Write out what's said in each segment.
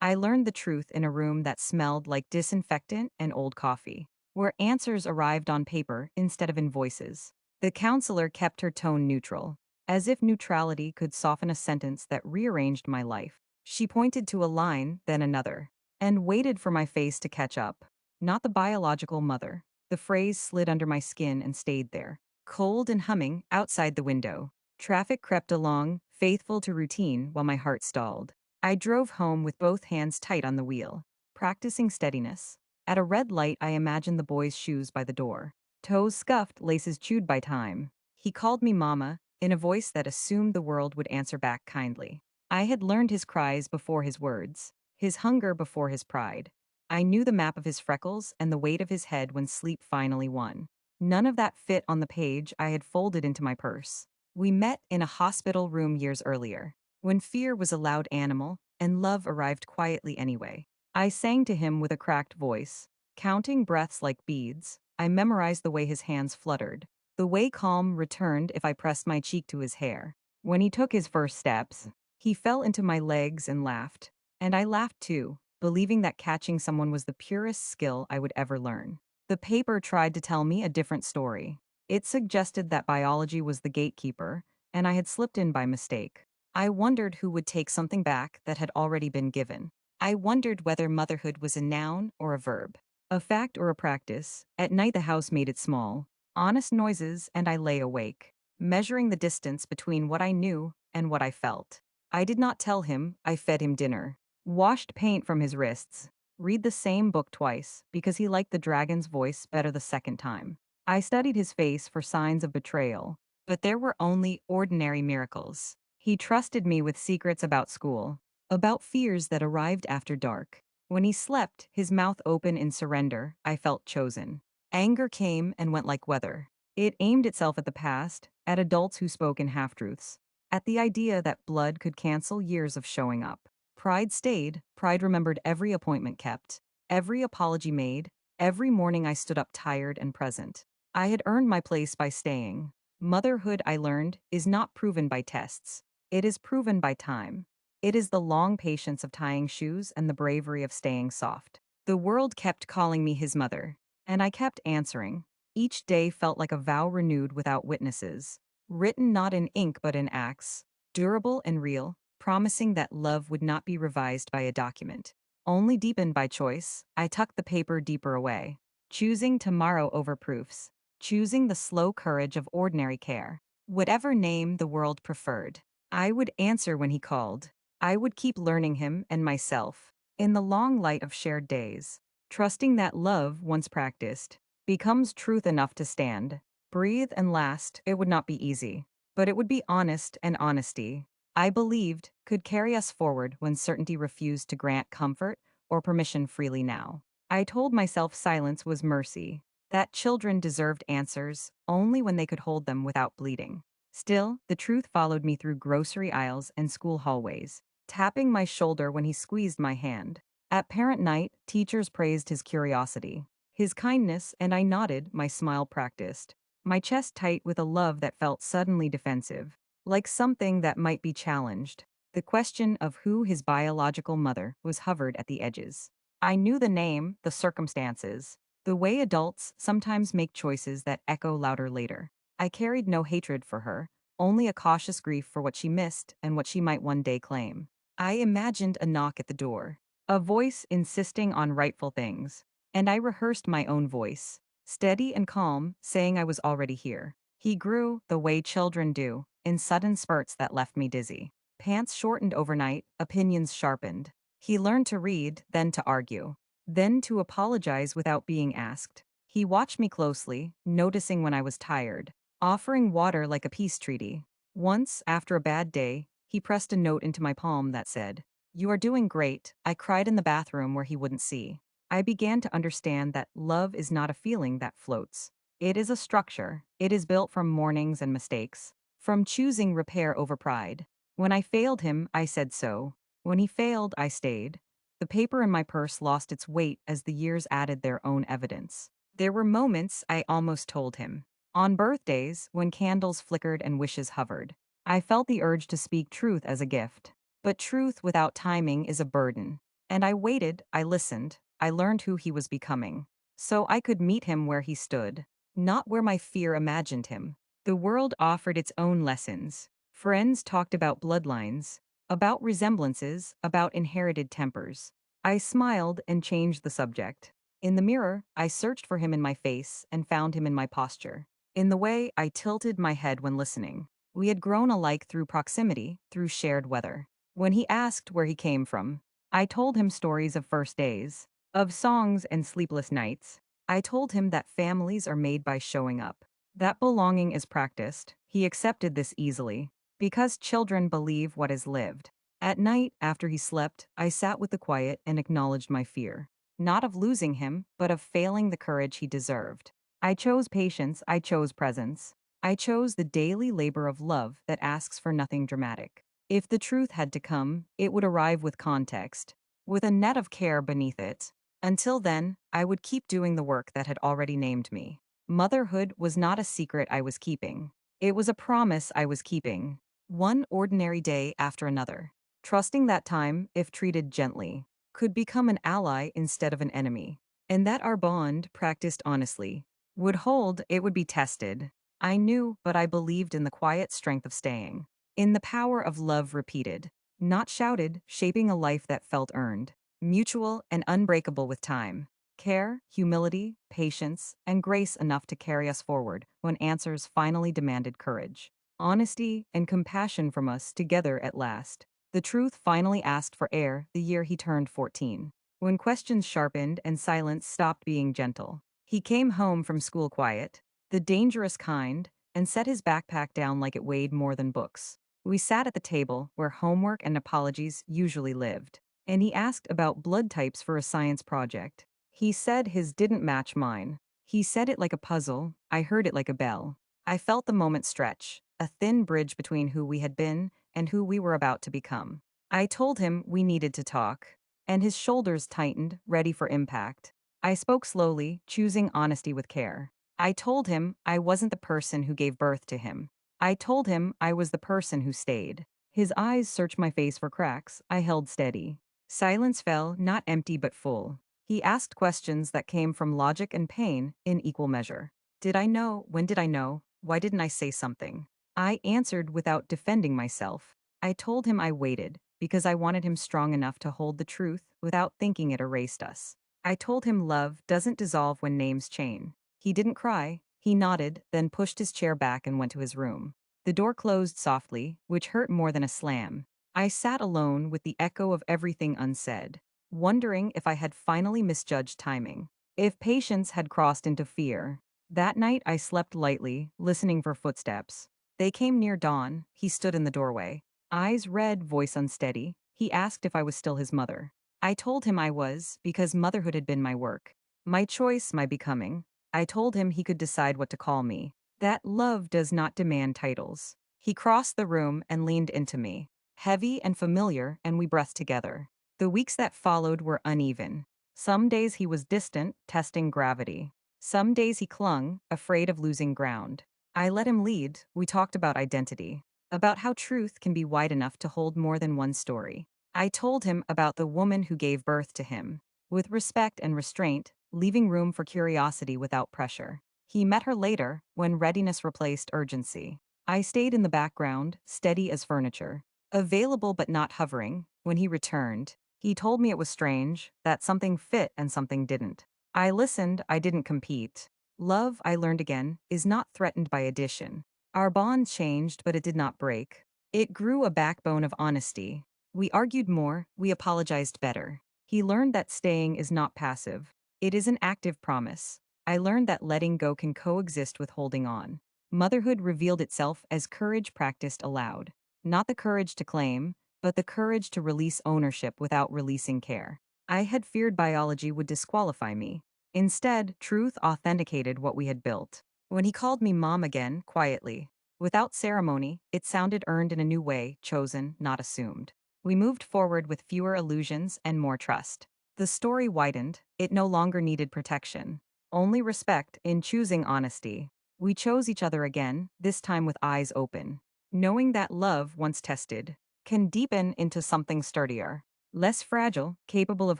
I learned the truth in a room that smelled like disinfectant and old coffee, where answers arrived on paper instead of in voices. The counselor kept her tone neutral, as if neutrality could soften a sentence that rearranged my life. She pointed to a line, then another, and waited for my face to catch up. Not the biological mother. The phrase slid under my skin and stayed there, cold and humming outside the window. Traffic crept along, faithful to routine, while my heart stalled. I drove home with both hands tight on the wheel, practicing steadiness. At a red light, I imagined the boy's shoes by the door. Toes scuffed, laces chewed by time. He called me Mama, in a voice that assumed the world would answer back kindly. I had learned his cries before his words, his hunger before his pride. I knew the map of his freckles and the weight of his head when sleep finally won. None of that fit on the page I had folded into my purse. We met in a hospital room years earlier, when fear was a loud animal and love arrived quietly anyway. I sang to him with a cracked voice, counting breaths like beads. I memorized the way his hands fluttered, the way calm returned if I pressed my cheek to his hair. When he took his first steps, he fell into my legs and laughed. And I laughed too, believing that catching someone was the purest skill I would ever learn. The paper tried to tell me a different story. It suggested that biology was the gatekeeper, and I had slipped in by mistake. I wondered who would take something back that had already been given. I wondered whether motherhood was a noun or a verb, a fact or a practice. At night, the house made it small, honest noises, and I lay awake, measuring the distance between what I knew and what I felt. I did not tell him I fed him dinner, washed paint from his wrists, read the same book twice because he liked the dragon's voice better the second time. I studied his face for signs of betrayal, but there were only ordinary miracles. He trusted me with secrets about school, about fears that arrived after dark. When he slept, his mouth open in surrender, I felt chosen. Anger came and went like weather. It aimed itself at the past, at adults who spoke in half-truths, at the idea that blood could cancel years of showing up. Pride stayed. Pride remembered every appointment kept, every apology made, every morning I stood up tired and present. I had earned my place by staying. Motherhood, I learned, is not proven by tests. It is proven by time. It is the long patience of tying shoes and the bravery of staying soft. The world kept calling me his mother, and I kept answering. Each day felt like a vow renewed without witnesses, written not in ink but in acts, durable and real, promising that love would not be revised by a document, only deepened by choice. I tucked the paper deeper away, choosing tomorrow over proofs, choosing the slow courage of ordinary care. Whatever name the world preferred, I would answer when he called. I would keep learning him and myself, in the long light of shared days, trusting that love, once practiced, becomes truth enough to stand, breathe, and last. It would not be easy, but it would be honest, and honesty, I believed, could carry us forward when certainty refused to grant comfort or permission freely now. I told myself silence was mercy, that children deserved answers only when they could hold them without bleeding. Still, the truth followed me through grocery aisles and school hallways, tapping my shoulder when he squeezed my hand. At parent night, teachers praised his curiosity, his kindness, and I nodded, my smile practiced, my chest tight with a love that felt suddenly defensive, like something that might be challenged. The question of who his biological mother was hovered at the edges. I knew the name, the circumstances, the way adults sometimes make choices that echo louder later. I carried no hatred for her, only a cautious grief for what she missed and what she might one day claim. I imagined a knock at the door, a voice insisting on rightful things, and I rehearsed my own voice, steady and calm, saying I was already here. He grew, the way children do, in sudden spurts that left me dizzy. Pants shortened overnight, opinions sharpened. He learned to read, then to argue, then to apologize without being asked. He watched me closely, noticing when I was tired, offering water like a peace treaty. Once, after a bad day, he pressed a note into my palm that said, "You are doing great." I cried in the bathroom where he wouldn't see. I began to understand that love is not a feeling that floats. It is a structure. It is built from mornings and mistakes, from choosing repair over pride. When I failed him, I said so. When he failed, I stayed. The paper in my purse lost its weight as the years added their own evidence. There were moments I almost told him. On birthdays, when candles flickered and wishes hovered, I felt the urge to speak truth as a gift. But truth without timing is a burden. And I waited, I listened, I learned who he was becoming. So I could meet him where he stood, not where my fear imagined him. The world offered its own lessons. Friends talked about bloodlines, about resemblances, about inherited tempers. I smiled and changed the subject. In the mirror, I searched for him in my face and found him in my posture. In the way I tilted my head when listening. We had grown alike through proximity, through shared weather. When he asked where he came from, I told him stories of first days, of songs and sleepless nights. I told him that families are made by showing up, that belonging is practiced. He accepted this easily, because children believe what is lived. At night, after he slept, I sat with the quiet and acknowledged my fear. Not of losing him, but of failing the courage he deserved. I chose patience, I chose presence. I chose the daily labor of love that asks for nothing dramatic. If the truth had to come, it would arrive with context, with a net of care beneath it. Until then, I would keep doing the work that had already named me. Motherhood was not a secret I was keeping. It was a promise I was keeping, one ordinary day after another, trusting that time, if treated gently, could become an ally instead of an enemy, and that our bond, practiced honestly, would hold, it would be tested. I knew, but I believed in the quiet strength of staying, in the power of love repeated, not shouted, shaping a life that felt earned, mutual and unbreakable with time. Care, humility, patience, and grace enough to carry us forward when answers finally demanded courage. Honesty and compassion from us together at last. The truth finally asked for air the year he turned 14. When questions sharpened and silence stopped being gentle. He came home from school quiet, the dangerous kind, and set his backpack down like it weighed more than books. We sat at the table where homework and apologies usually lived, and he asked about blood types for a science project. He said his didn't match mine. He said it like a puzzle, I heard it like a bell. I felt the moment stretch, a thin bridge between who we had been and who we were about to become. I told him we needed to talk, and his shoulders tightened, ready for impact. I spoke slowly, choosing honesty with care. I told him I wasn't the person who gave birth to him. I told him I was the person who stayed. His eyes searched my face for cracks. I held steady. Silence fell, not empty but full. He asked questions that came from logic and pain in equal measure. Did I know? When did I know? Why didn't I say something? I answered without defending myself. I told him I waited, because I wanted him strong enough to hold the truth without thinking it erased us. I told him love doesn't dissolve when names change. He didn't cry. He nodded, then pushed his chair back and went to his room. The door closed softly, which hurt more than a slam. I sat alone with the echo of everything unsaid, wondering if I had finally misjudged timing, if patience had crossed into fear. That night I slept lightly, listening for footsteps. They came near dawn. He stood in the doorway. Eyes red, voice unsteady. He asked if I was still his mother. I told him I was, because motherhood had been my work. My choice, my becoming. I told him he could decide what to call me. That love does not demand titles. He crossed the room and leaned into me, heavy and familiar, and we breathed together. The weeks that followed were uneven. Some days he was distant, testing gravity. Some days he clung, afraid of losing ground. I let him lead. We talked about identity, about how truth can be wide enough to hold more than one story. I told him about the woman who gave birth to him, with respect and restraint, leaving room for curiosity without pressure. He met her later, when readiness replaced urgency. I stayed in the background, steady as furniture, available but not hovering. When he returned, he told me it was strange, that something fit and something didn't. I listened, I didn't compete. Love, I learned again, is not threatened by addition. Our bond changed, but it did not break. It grew a backbone of honesty. We argued more, we apologized better. He learned that staying is not passive. It is an active promise. I learned that letting go can coexist with holding on. Motherhood revealed itself as courage practiced aloud. Not the courage to claim, but the courage to release ownership without releasing care. I had feared biology would disqualify me. Instead, truth authenticated what we had built. When he called me mom again, quietly, without ceremony, it sounded earned in a new way, chosen, not assumed. We moved forward with fewer illusions and more trust. The story widened, it no longer needed protection, only respect in choosing honesty. We chose each other again, this time with eyes open, knowing that love, once tested, can deepen into something sturdier. less fragile, capable of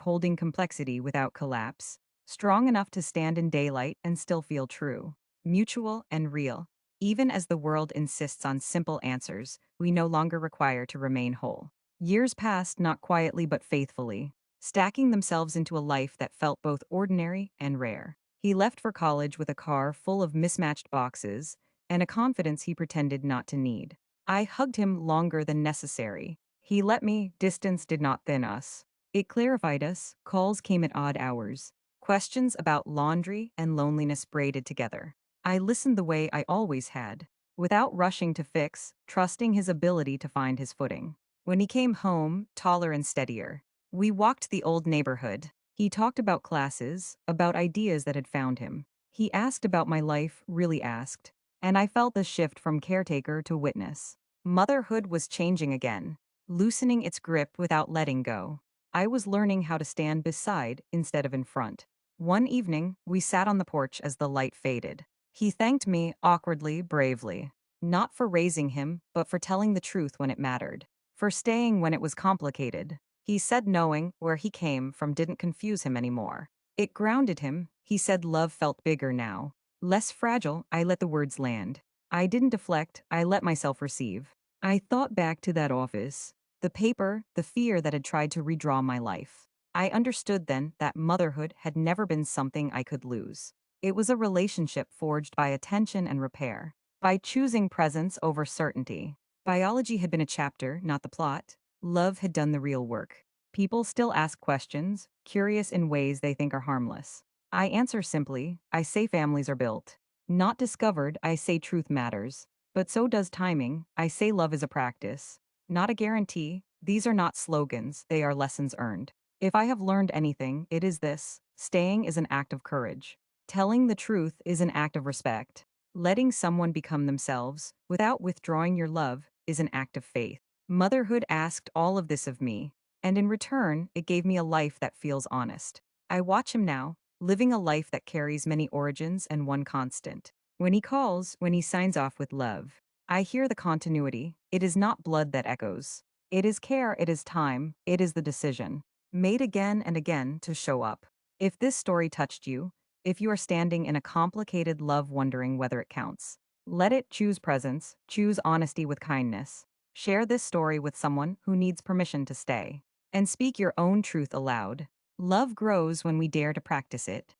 holding complexity without collapse, strong enough to stand in daylight and still feel true, mutual and real. Even as the world insists on simple answers, we no longer require to remain whole. Years passed not quietly but faithfully, stacking themselves into a life that felt both ordinary and rare. He left for college with a car full of mismatched boxes and a confidence he pretended not to need. I hugged him longer than necessary. He let me, distance did not thin us. It clarified us, calls came at odd hours. Questions about laundry and loneliness braided together. I listened the way I always had, without rushing to fix, trusting his ability to find his footing. When he came home, taller and steadier, we walked the old neighborhood. He talked about classes, about ideas that had found him. He asked about my life, really asked, and I felt the shift from caretaker to witness. Motherhood was changing again, loosening its grip without letting go. I was learning how to stand beside instead of in front. One evening, we sat on the porch as the light faded. He thanked me awkwardly, bravely. Not for raising him, but for telling the truth when it mattered. For staying when it was complicated. He said knowing where he came from didn't confuse him anymore. It grounded him. He said love felt bigger now. Less fragile, I let the words land. I didn't deflect, I let myself receive. I thought back to that office. The paper, the fear that had tried to redraw my life. I understood then that motherhood had never been something I could lose. It was a relationship forged by attention and repair, by choosing presence over certainty. Biology had been a chapter, not the plot. Love had done the real work. People still ask questions, curious in ways they think are harmless. I answer simply, I say families are built. Not discovered, I say truth matters. But so does timing, I say love is a practice. Not a guarantee, these are not slogans, they are lessons earned. If I have learned anything, it is this: staying is an act of courage. Telling the truth is an act of respect. Letting someone become themselves, without withdrawing your love, is an act of faith. Motherhood asked all of this of me, and in return, it gave me a life that feels honest. I watch him now, living a life that carries many origins and one constant. When he calls, when he signs off with love, I hear the continuity. It is not blood that echoes. It is care, it is time, it is the decision, made again and again to show up. If this story touched you, if you are standing in a complicated love wondering whether it counts, let it choose presence, choose honesty with kindness. Share this story with someone who needs permission to stay. And speak your own truth aloud. Love grows when we dare to practice it.